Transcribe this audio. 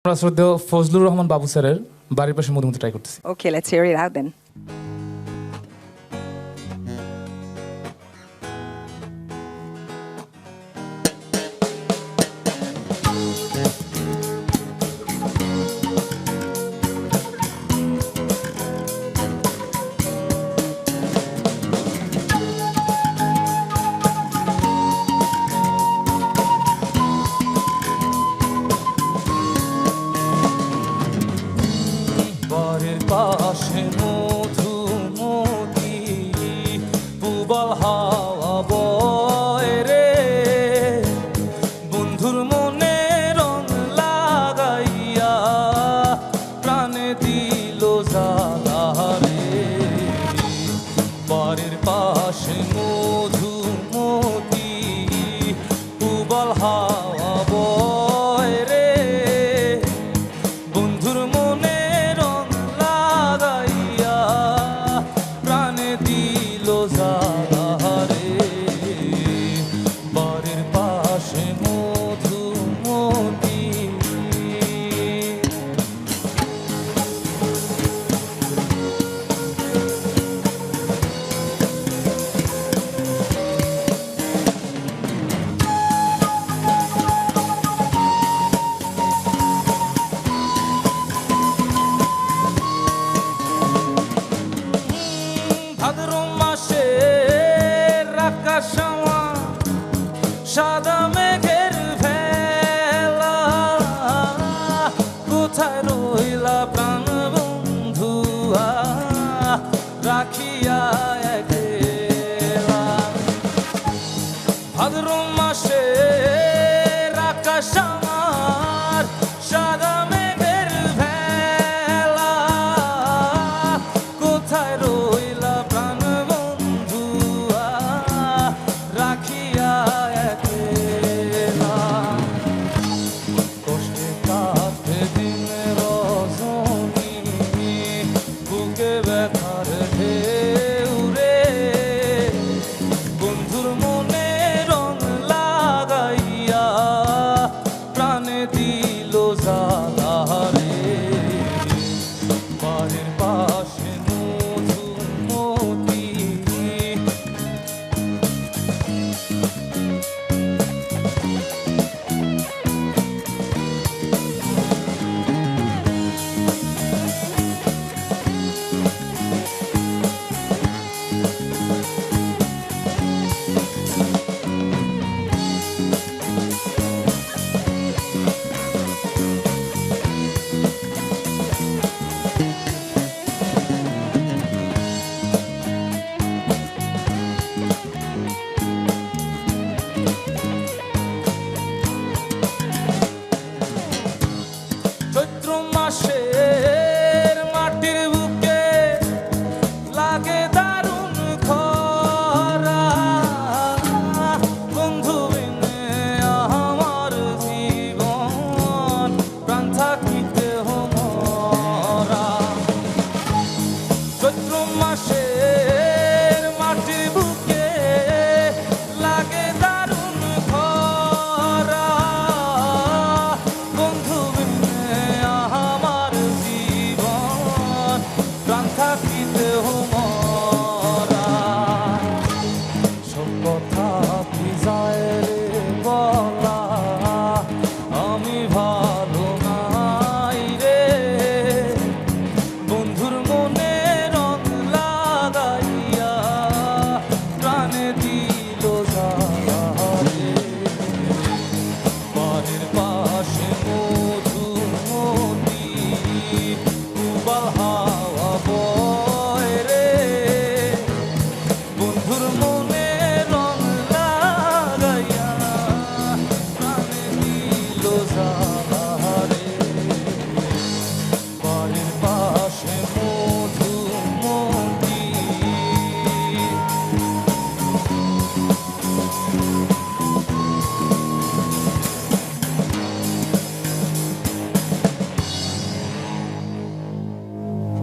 আমরা শ্রদ্ধেয় ফজলুর রহমান বাবু স্যারের বাড়ির পাশে মধুমতি ট্রাই করতেছি। Okay, let's hear it out then. বাড়ির পাশে মধুমতি পুবাল হাওয়া বয় রে, বন্ধুর মনে রং লাগাইয়া প্রাণে দিল জ্বালা রে। বাড়ির পাশে মধুমতি পুবাল হাওয়া বয় রে, বন্ধুর মনে রং লাগাইয়া প্রাণে দিল জ্বালা রে। বাড়ির পাশে মধুমতি। ভাদ্র মাসে আকাশ সাদা মেঘের ভেলা, কোথায় রইলা প্রাণ বন্ধুয়া রাখিয়া একলা। ভাদ্র মাসে আকাশ আমার সাদা মেঘের ভেলা, কোথায় রইলা প্রাণ বন্ধুয়া রাখিয়া একলা। কষ্টে কাটে দিন রজনী, বুকে ব্যথার ঢেউ রে, বন্ধুর মনে রং লাগাইয়া প্রাণে দিল জ্বালা